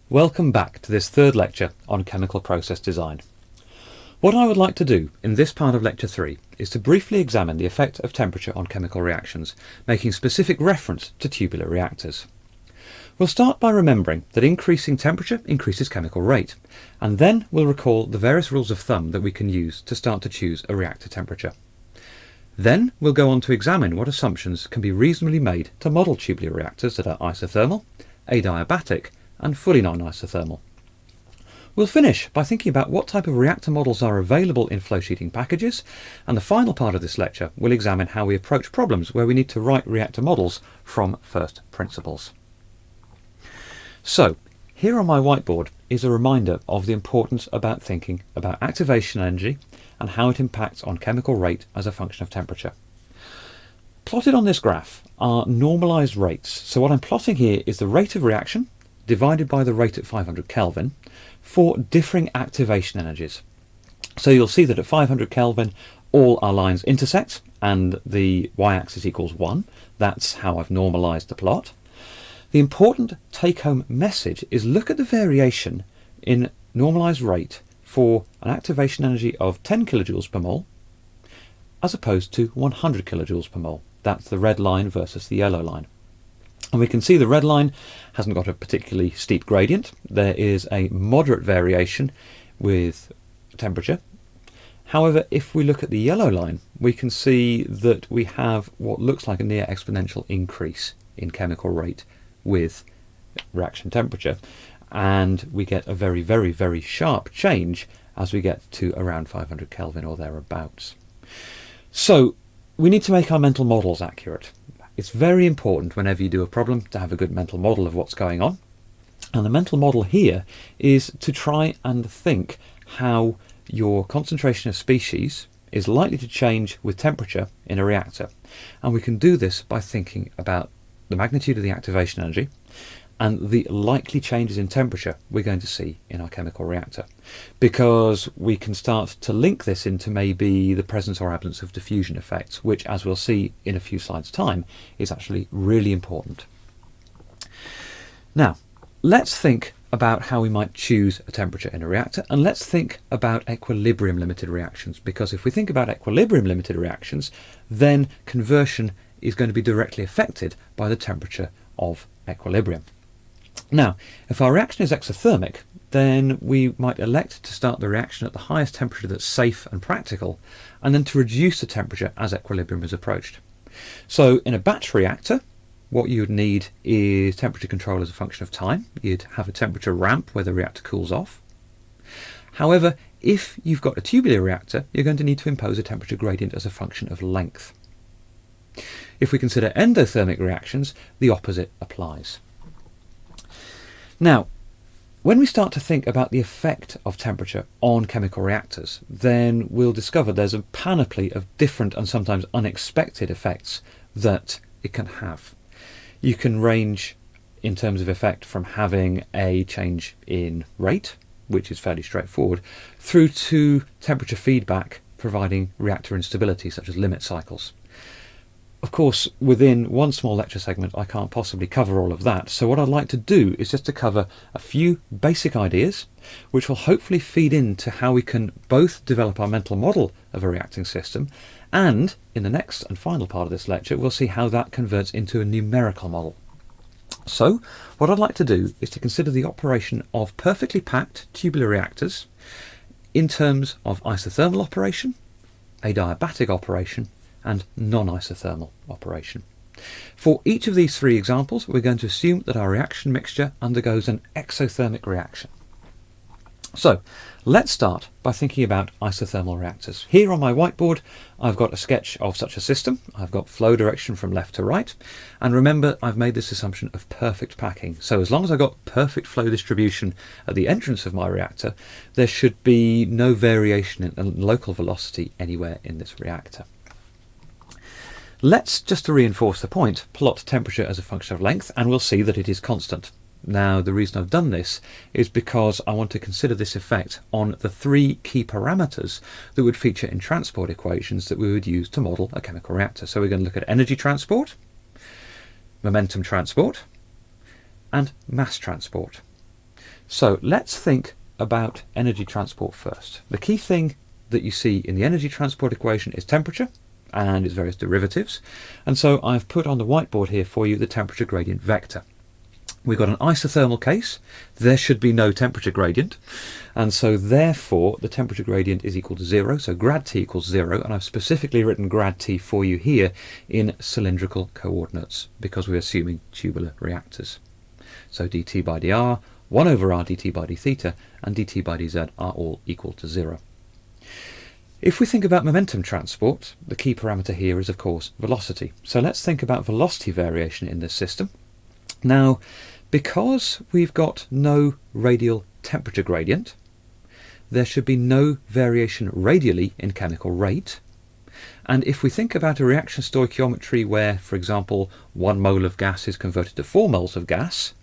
Welcome back to this third lecture on chemical process design. What I would like to do in this part of lecture 3 is to briefly examine the effect of temperature on chemical reactions, making specific reference to tubular reactors. We'll start by remembering that increasing temperature increases chemical rate, and then we'll recall the various rules of thumb that we can use to start to choose a reactor temperature. Then we'll go on to examine what assumptions can be reasonably made to model tubular reactors that are isothermal, adiabatic, and fully non-isothermal. We'll finish by thinking about what type of reactor models are available in flowsheeting packages, and the final part of this lecture will examine how we approach problems where we need to write reactor models from first principles. So, here on my whiteboard is a reminder of the importance about thinking about activation energy and how it impacts on chemical rate as a function of temperature. Plotted on this graph are normalized rates. So what I'm plotting here is the rate of reaction divided by the rate at 500 Kelvin for differing activation energies. So you'll see that at 500 Kelvin all our lines intersect and the y-axis equals 1. That's how I've normalized the plot. The important take-home message is look at the variation in normalized rate for an activation energy of 10 kilojoules per mole as opposed to 100 kilojoules per mole. That's the red line versus the yellow line. And we can see the red line hasn't got a particularly steep gradient. There is a moderate variation with temperature. However, if we look at the yellow line, we can see that we have what looks like a near exponential increase in chemical rate with reaction temperature. And we get a very, very, very sharp change as we get to around 500 Kelvin or thereabouts. So we need to make our mental models accurate. It's very important whenever you do a problem to have a good mental model of what's going on. And the mental model here is to try and think how your concentration of species is likely to change with temperature in a reactor. And we can do this by thinking about the magnitude of the activation energy and the likely changes in temperature we're going to see in our chemical reactor, because we can start to link this into maybe the presence or absence of diffusion effects, which, as we'll see in a few slides' time, is actually really important. Now, let's think about how we might choose a temperature in a reactor, and let's think about equilibrium limited reactions, because if we think about equilibrium limited reactions, then conversion is going to be directly affected by the temperature of equilibrium. Now, if our reaction is exothermic, then we might elect to start the reaction at the highest temperature that's safe and practical, and then to reduce the temperature as equilibrium is approached. So in a batch reactor, what you would need is temperature control as a function of time. You'd have a temperature ramp where the reactor cools off. However, if you've got a tubular reactor, you're going to need to impose a temperature gradient as a function of length. If we consider endothermic reactions, the opposite applies. Now, when we start to think about the effect of temperature on chemical reactors, then we'll discover there's a panoply of different and sometimes unexpected effects that it can have. You can range in terms of effect from having a change in rate, which is fairly straightforward, through to temperature feedback providing reactor instability, such as limit cycles. Of course, within one small lecture segment, I can't possibly cover all of that. So what I'd like to do is just to cover a few basic ideas, which will hopefully feed into how we can both develop our mental model of a reacting system, and in the next and final part of this lecture, we'll see how that converts into a numerical model. So what I'd like to do is to consider the operation of perfectly packed tubular reactors in terms of isothermal operation, adiabatic operation, and non-isothermal operation. For each of these three examples, we're going to assume that our reaction mixture undergoes an exothermic reaction. So let's start by thinking about isothermal reactors. Here on my whiteboard, I've got a sketch of such a system. I've got flow direction from left to right. And remember, I've made this assumption of perfect packing. So as long as I've got perfect flow distribution at the entrance of my reactor, there should be no variation in local velocity anywhere in this reactor. Let's, just to reinforce the point, plot temperature as a function of length, and we'll see that it is constant. Now, the reason I've done this is because I want to consider this effect on the three key parameters that would feature in transport equations that we would use to model a chemical reactor. So we're going to look at energy transport, momentum transport, and mass transport. So let's think about energy transport first. The key thing that you see in the energy transport equation is temperature and its various derivatives. And so I've put on the whiteboard here for you the temperature gradient vector. We've got an isothermal case, there should be no temperature gradient, and so therefore the temperature gradient is equal to 0, so grad T equals 0, and I've specifically written grad T for you here in cylindrical coordinates because we're assuming tubular reactors. So dt by dr, 1 over r dt by d theta, and dt by dz are all equal to 0. If we think about momentum transport, the key parameter here is of course velocity. So let's think about velocity variation in this system. Now, because we've got no radial temperature gradient, there should be no variation radially in chemical rate. And if we think about a reaction stoichiometry where, for example, 1 mole of gas is converted to 4 moles of gas,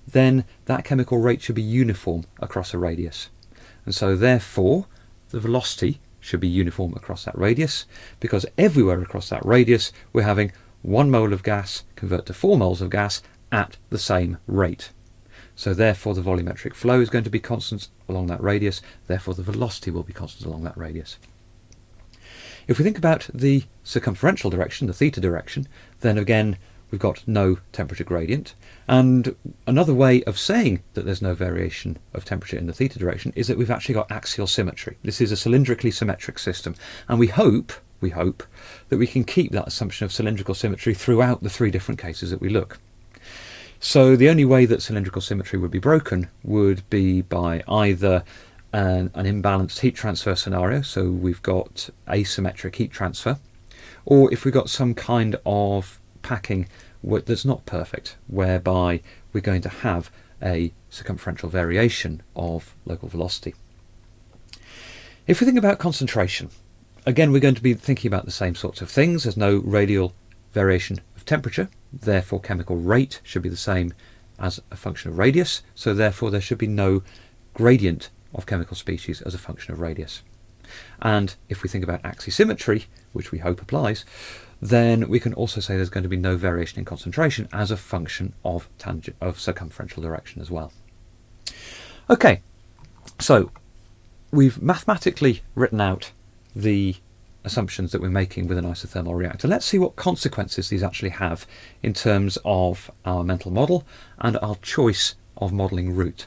then that chemical rate should be uniform across a radius. And so therefore, the velocity should be uniform across that radius, because everywhere across that radius we're having 1 mole of gas convert to 4 moles of gas at the same rate. So therefore the volumetric flow is going to be constant along that radius, therefore the velocity will be constant along that radius. If we think about the circumferential direction, the theta direction, then again we've got no temperature gradient. And another way of saying that there's no variation of temperature in the theta direction is that we've actually got axial symmetry. This is a cylindrically symmetric system, and we hope that we can keep that assumption of cylindrical symmetry throughout the 3 different cases that we look. So the only way that cylindrical symmetry would be broken would be by either an imbalanced heat transfer scenario, so we've got asymmetric heat transfer, or if we've got some kind of packing that's not perfect, whereby we're going to have a circumferential variation of local velocity. If we think about concentration, again we're going to be thinking about the same sorts of things. There's no radial variation of temperature, therefore chemical rate should be the same as a function of radius, so therefore there should be no gradient of chemical species as a function of radius. And if we think about axisymmetry, which we hope applies, then we can also say there's going to be no variation in concentration as a function of circumferential direction as well. Okay, so we've mathematically written out the assumptions that we're making with an isothermal reactor. Let's see what consequences these actually have in terms of our mental model and our choice of modelling route.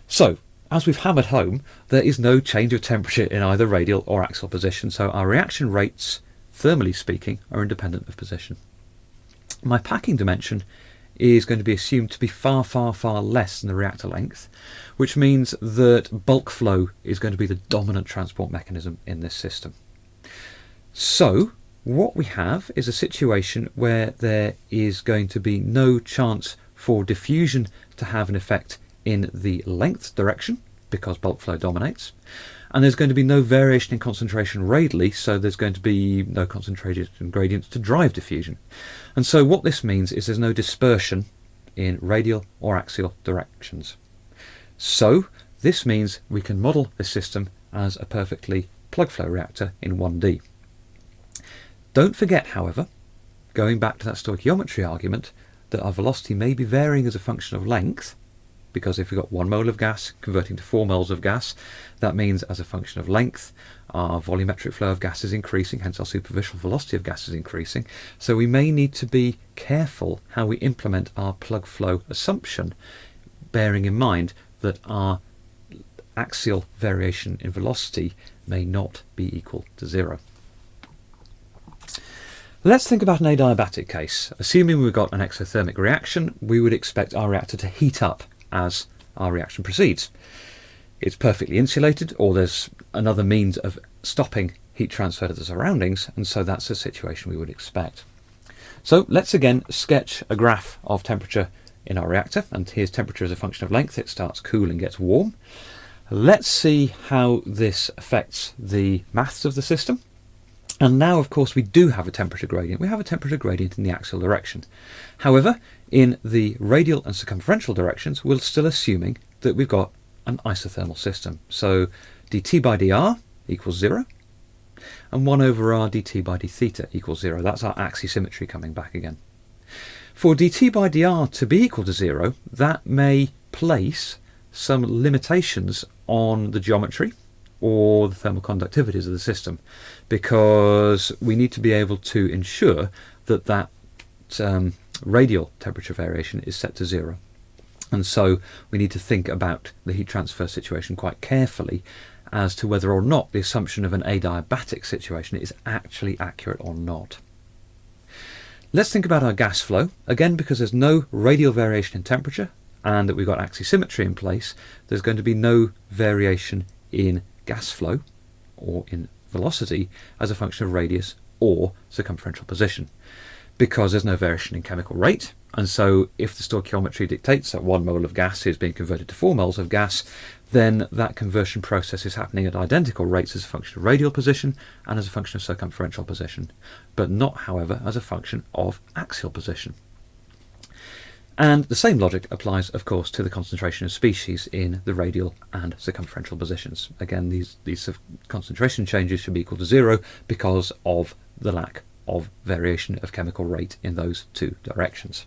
So, as we've hammered home, there is no change of temperature in either radial or axial position, so our reaction rates, thermally speaking, are independent of position. My packing dimension is going to be assumed to be far, far, far less than the reactor length, which means that bulk flow is going to be the dominant transport mechanism in this system. So what we have is a situation where there is going to be no chance for diffusion to have an effect in the length direction because bulk flow dominates, and there's going to be no variation in concentration radially, so there's going to be no concentration gradients to drive diffusion. And so what this means is there's no dispersion in radial or axial directions. So this means we can model this system as a perfectly plug flow reactor in 1D. Don't forget, however, going back to that stoichiometry argument, that our velocity may be varying as a function of length, because if we've got 1 mole of gas converting to 4 moles of gas, that means as a function of length our volumetric flow of gas is increasing, hence our superficial velocity of gas is increasing. So we may need to be careful how we implement our plug flow assumption, bearing in mind that our axial variation in velocity may not be equal to 0. Let's think about an adiabatic case. Assuming we've got an exothermic reaction, we would expect our reactor to heat up as our reaction proceeds. It's perfectly insulated, or there's another means of stopping heat transfer to the surroundings, and so that's a situation we would expect. So let's again sketch a graph of temperature in our reactor, and here's temperature as a function of length. It starts cool and gets warm. Let's see how this affects the maths of the system. And now, of course, we do have a temperature gradient. We have a temperature gradient in the axial direction. However, in the radial and circumferential directions, we're still assuming that we've got an isothermal system. So dt by dr equals 0, and 1 over r dt by d theta equals 0. That's our axisymmetry coming back again. For dt by dr to be equal to 0, that may place some limitations on the geometry or the thermal conductivities of the system, because we need to be able to ensure that that radial temperature variation is set to 0. And so we need to think about the heat transfer situation quite carefully as to whether or not the assumption of an adiabatic situation is actually accurate or not. Let's think about our gas flow. Again, because there's no radial variation in temperature and that we've got axisymmetry in place, there's going to be no variation in gas flow or in velocity as a function of radius or circumferential position, because there's no variation in chemical rate. And so if the stoichiometry dictates that 1 mole of gas is being converted to 4 moles of gas, then that conversion process is happening at identical rates as a function of radial position and as a function of circumferential position, but not, however, as a function of axial position. And the same logic applies, of course, to the concentration of species in the radial and circumferential positions. Again, these concentration changes should be equal to 0 because of the lack of variation of chemical rate in those two directions.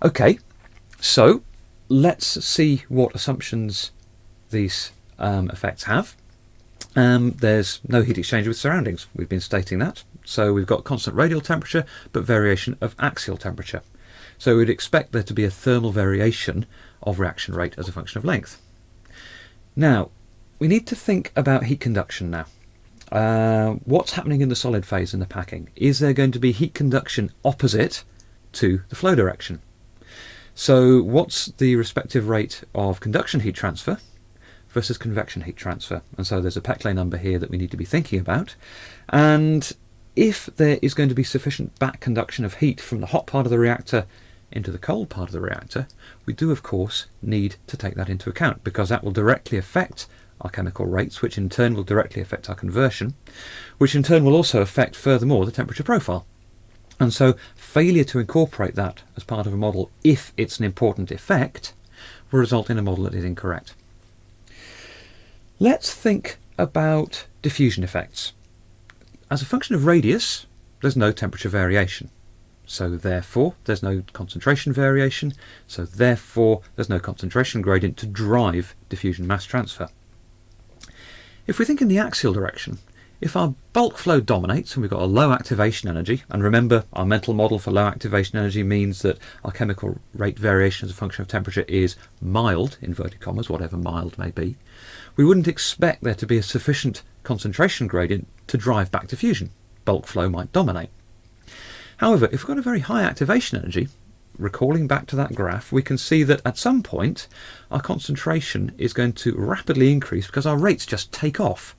Okay, so let's see what assumptions these effects have. There's no heat exchange with surroundings. We've been stating that. So we've got constant radial temperature, but variation of axial temperature. So we'd expect there to be a thermal variation of reaction rate as a function of length. Now, we need to think about heat conduction now. What's happening in the solid phase in the packing? Is there going to be heat conduction opposite to the flow direction? So what's the respective rate of conduction heat transfer versus convection heat transfer? And so there's a Peclet number here that we need to be thinking about. And if there is going to be sufficient back conduction of heat from the hot part of the reactor into the cold part of the reactor, we do of course need to take that into account, because that will directly affect our chemical rates, which in turn will directly affect our conversion, which in turn will also affect furthermore the temperature profile. And so failure to incorporate that as part of a model, if it's an important effect, will result in a model that is incorrect. Let's think about diffusion effects. As a function of radius, there's no temperature variation. So therefore, there's no concentration variation. So therefore, there's no concentration gradient to drive diffusion mass transfer. If we think in the axial direction, if our bulk flow dominates and we've got a low activation energy, and remember our mental model for low activation energy means that our chemical rate variation as a function of temperature is mild, inverted commas, whatever mild may be, we wouldn't expect there to be a sufficient concentration gradient to drive back diffusion. Bulk flow might dominate. However, if we've got a very high activation energy, recalling back to that graph, we can see that at some point our concentration is going to rapidly increase because our rates just take off.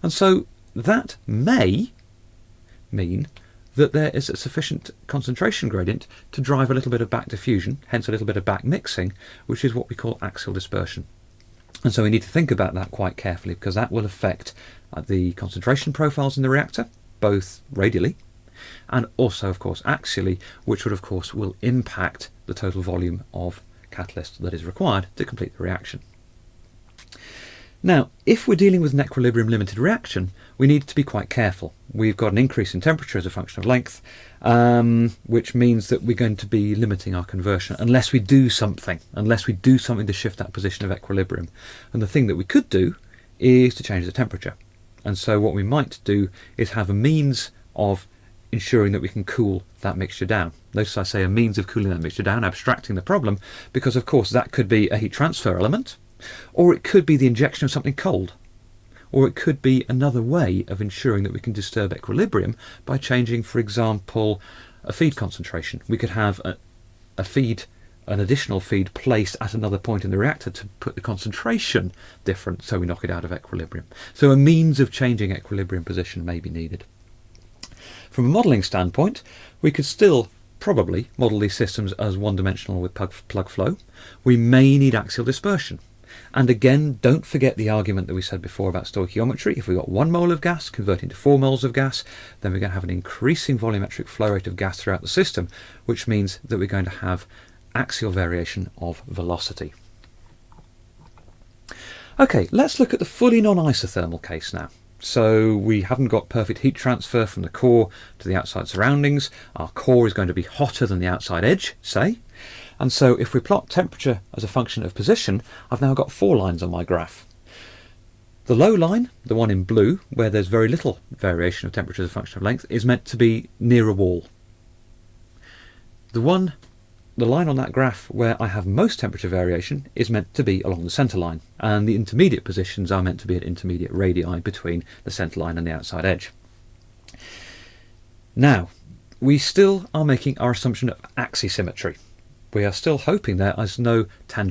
And so that may mean that there is a sufficient concentration gradient to drive a little bit of back diffusion, hence a little bit of back mixing, which is what we call axial dispersion. And so we need to think about that quite carefully, because that will affect the concentration profiles in the reactor, both radially and also, of course, axially, which would, of course, will impact the total volume of catalyst that is required to complete the reaction. Now, if we're dealing with an equilibrium limited reaction, we need to be quite careful. We've got an increase in temperature as a function of length, which means that we're going to be limiting our conversion unless we do something to shift that position of equilibrium. And the thing that we could do is to change the temperature. And so what we might do is have a means of ensuring that we can cool that mixture down. Notice I say a means of cooling that mixture down, abstracting the problem, because of course that could be a heat transfer element, or it could be the injection of something cold, or it could be another way of ensuring that we can disturb equilibrium by changing, for example, a feed concentration. We could have an additional feed placed at another point in the reactor to put the concentration different, so we knock it out of equilibrium. So a means of changing equilibrium position may be needed. From a modelling standpoint, we could still probably model these systems as one-dimensional with plug flow. We may need axial dispersion. And again, don't forget the argument that we said before about stoichiometry. If we've got 1 mole of gas converting to 4 moles of gas, then we're going to have an increasing volumetric flow rate of gas throughout the system, which means that we're going to have axial variation of velocity. Okay, let's look at the fully non-isothermal case now. So we haven't got perfect heat transfer from the core to the outside surroundings. Our core is going to be hotter than the outside edge, say. And so if we plot temperature as a function of position, I've now got 4 lines on my graph. The low line, the one in blue, where there's very little variation of temperature as a function of length, is meant to be near a wall. The line on that graph where I have most temperature variation is meant to be along the centre line, and the intermediate positions are meant to be at intermediate radii between the centre line and the outside edge. Now, we still are making our assumption of axisymmetry. We are still hoping there is no no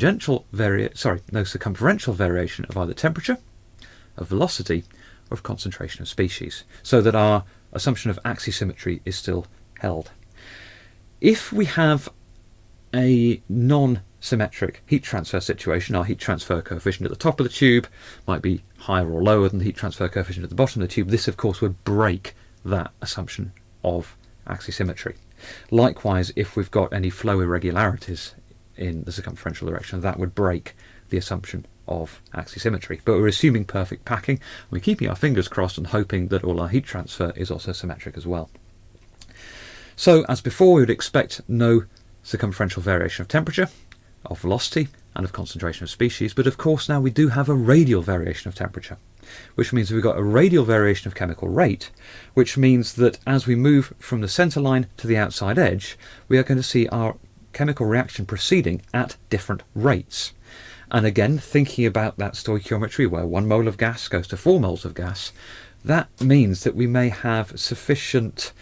circumferential variation of either temperature, of velocity, or of concentration of species, so that our assumption of axisymmetry is still held. If we have a non-symmetric heat transfer situation, our heat transfer coefficient at the top of the tube might be higher or lower than the heat transfer coefficient at the bottom of the tube, this of course would break that assumption of axisymmetry. Likewise, if we've got any flow irregularities in the circumferential direction, that would break the assumption of axisymmetry. But we're assuming perfect packing, we're keeping our fingers crossed and hoping that all our heat transfer is also symmetric as well. So, as before, we would expect no circumferential variation of temperature, of velocity, and of concentration of species, but of course now we do have a radial variation of temperature, which means we've got a radial variation of chemical rate, which means that as we move from the centre line to the outside edge, we are going to see our chemical reaction proceeding at different rates. And again, thinking about that stoichiometry where 1 mole of gas goes to 4 moles of gas, that means that we may have sufficient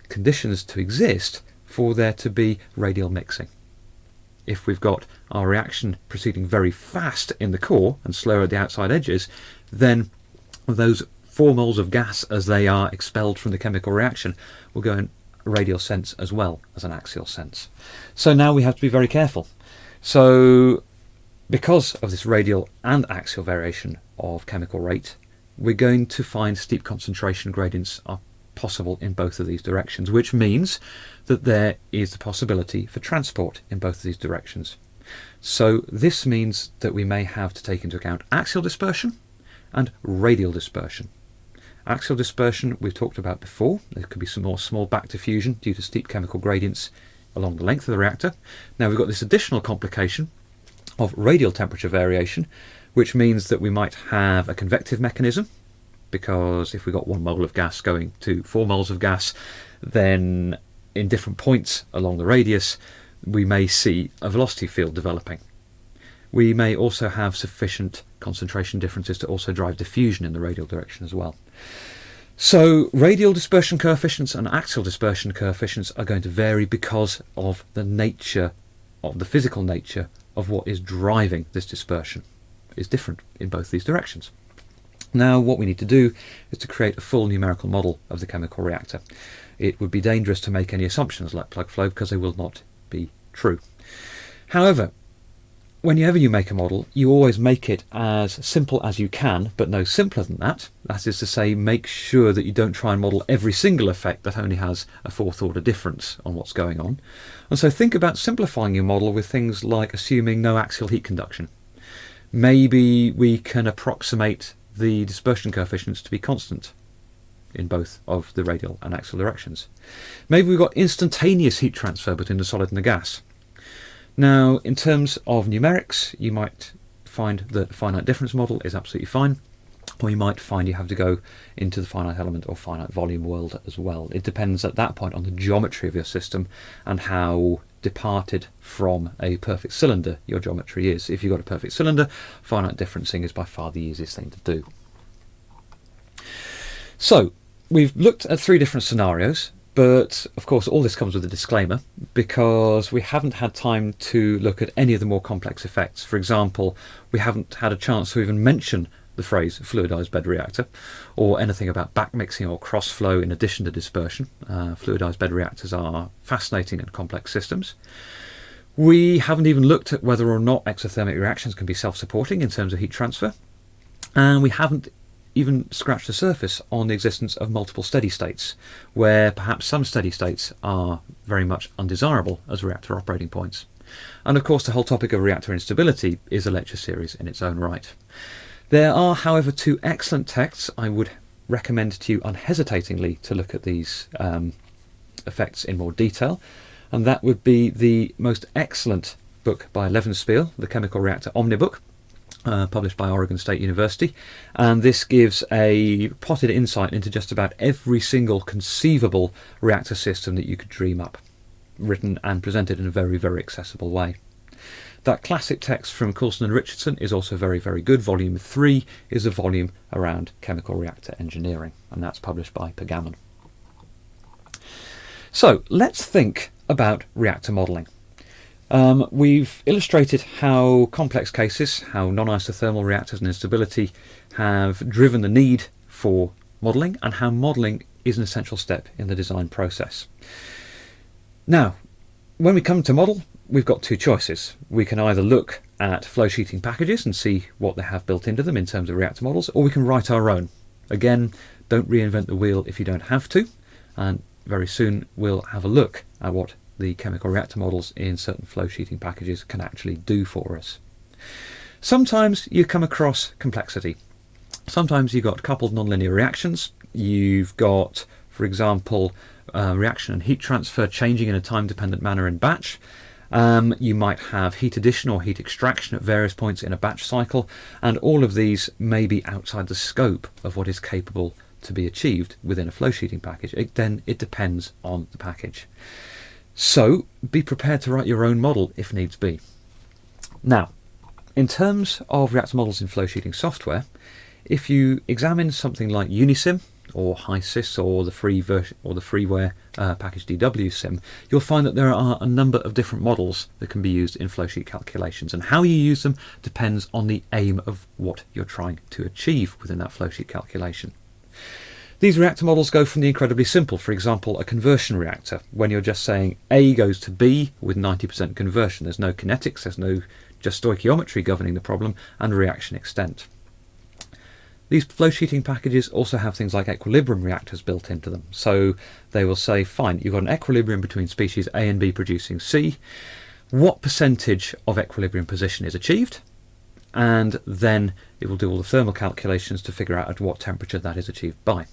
conditions to exist for there to be radial mixing. If we've got our reaction proceeding very fast in the core and slower at the outside edges, then those 4 moles of gas as they are expelled from the chemical reaction will go in a radial sense as well as an axial sense. So now we have to be very careful. So because of this radial and axial variation of chemical rate, we're going to find steep concentration gradients are possible in both of these directions, which means that there is the possibility for transport in both of these directions. So this means that we may have to take into account axial dispersion and radial dispersion. Axial dispersion we've talked about before. There could be some more small back diffusion due to steep chemical gradients along the length of the reactor. Now we've got this additional complication of radial temperature variation, which means that we might have a convective mechanism, because if we got 1 mole of gas going to 4 moles of gas, then in different points along the radius we may see a velocity field developing. We may also have sufficient concentration differences to also drive diffusion in the radial direction as well. So radial dispersion coefficients and axial dispersion coefficients are going to vary because of the nature of the physical nature of what is driving this dispersion. It's different in both these directions. Now what we need to do is to create a full numerical model of the chemical reactor. It would be dangerous to make any assumptions like plug flow because they will not be true. However, whenever you make a model, you always make it as simple as you can, but no simpler than that. That is to say, make sure that you don't try and model every single effect that only has a 4th order difference on what's going on. And so think about simplifying your model with things like assuming no axial heat conduction. Maybe we can approximate the dispersion coefficients to be constant in both of the radial and axial directions. Maybe we've got instantaneous heat transfer between the solid and the gas. Now, in terms of numerics, you might find that a finite difference model is absolutely fine, or you might find you have to go into the finite element or finite volume world as well. It depends at that point on the geometry of your system and how departed from a perfect cylinder your geometry is. If you've got a perfect cylinder, finite differencing is by far the easiest thing to do. So we've looked at 3 different scenarios, but of course all this comes with a disclaimer because we haven't had time to look at any of the more complex effects. For example, we haven't had a chance to even mention the phrase fluidized bed reactor or anything about backmixing or cross-flow in addition to dispersion. Fluidized bed reactors are fascinating and complex systems. We haven't even looked at whether or not exothermic reactions can be self-supporting in terms of heat transfer, and we haven't even scratched the surface on the existence of multiple steady states, where perhaps some steady states are very much undesirable as reactor operating points. And of course the whole topic of reactor instability is a lecture series in its own right. There are, however, 2 excellent texts I would recommend to you unhesitatingly to look at these effects in more detail. and that would be the most excellent book by Levenspiel, the Chemical Reactor Omnibook, published by Oregon State University, and this gives a plotted insight into just about every single conceivable reactor system that you could dream up, written and presented in a very, very accessible way. That classic text from Coulson and Richardson is also very, very good. Volume 3 is a volume around chemical reactor engineering, and that's published by Pergamon. So let's think about reactor modelling. We've illustrated how complex cases, how non-isothermal reactors and instability have driven the need for modelling, and how modelling is an essential step in the design process. Now, when we come to model, we've got two choices. We can either look at flow sheeting packages and see what they have built into them in terms of reactor models, or we can write our own. Again, don't reinvent the wheel if you don't have to, and very soon we'll have a look at what the chemical reactor models in certain flow sheeting packages can actually do for us. Sometimes you come across complexity. Sometimes you've got coupled nonlinear reactions. You've got, for example, reaction and heat transfer changing in a time-dependent manner in batch. You might have heat addition or heat extraction at various points in a batch cycle, and all of these may be outside the scope of what is capable to be achieved within a flow sheeting package. It depends on the package. So be prepared to write your own model if needs be. Now, in terms of reactor models in flow sheeting software, if you examine something like Unisim or HySys or the free version or the freeware package DWSim, you'll find that there are a number of different models that can be used in flowsheet calculations, and how you use them depends on the aim of what you're trying to achieve within that flowsheet calculation. These reactor models go from the incredibly simple, for example, a conversion reactor, when you're just saying A goes to B with 90% conversion. There's no kinetics, there's no just stoichiometry governing the problem, and reaction extent. These flow sheeting packages also have things like equilibrium reactors built into them. So they will say, fine, you've got an equilibrium between species A and B producing C. What percentage of equilibrium position is achieved? And then it will do all the thermal calculations to figure out at what temperature that is achieved by.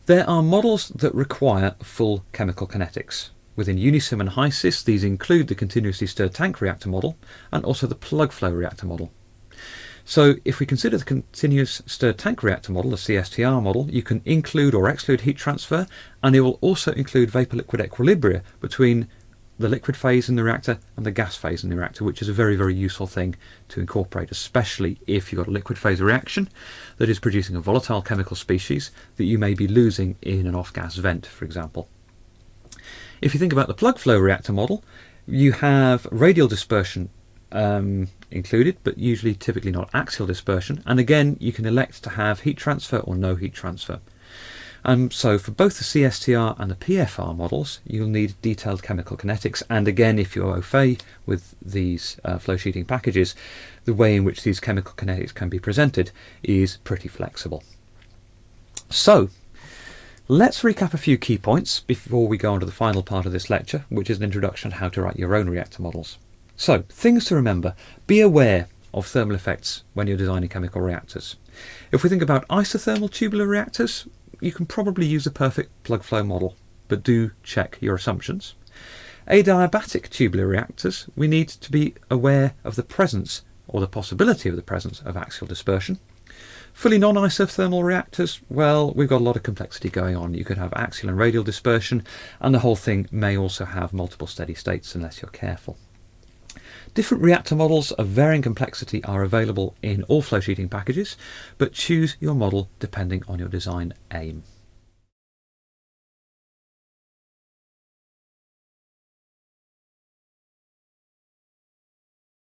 There are models that require full chemical kinetics. Within Unisim and HySys, these include the continuously stirred tank reactor model and also the plug flow reactor model. So if we consider the continuous stirred tank reactor model, the CSTR model, you can include or exclude heat transfer, and it will also include vapor-liquid equilibria between the liquid phase in the reactor and the gas phase in the reactor, which is a very, very useful thing to incorporate, especially if you've got a liquid phase reaction that is producing a volatile chemical species that you may be losing in an off-gas vent, for example. If you think about the plug flow reactor model, you have radial dispersion included, but usually typically not axial dispersion, and again you can elect to have heat transfer or no heat transfer. So for both the CSTR and the PFR models, you'll need detailed chemical kinetics, and again, if you're au fait with these flow sheeting packages, the way in which these chemical kinetics can be presented is pretty flexible. So let's recap a few key points before we go on to the final part of this lecture, which is an introduction to how to write your own reactor models. So, things to remember. Be aware of thermal effects when you're designing chemical reactors. If we think about isothermal tubular reactors, you can probably use a perfect plug flow model, but do check your assumptions. Adiabatic tubular reactors, we need to be aware of the presence or the possibility of the presence of axial dispersion. Fully non-isothermal reactors, well, we've got a lot of complexity going on. You could have axial and radial dispersion, and the whole thing may also have multiple steady states unless you're careful. Different reactor models of varying complexity are available in all flow sheeting packages, but choose your model depending on your design aim.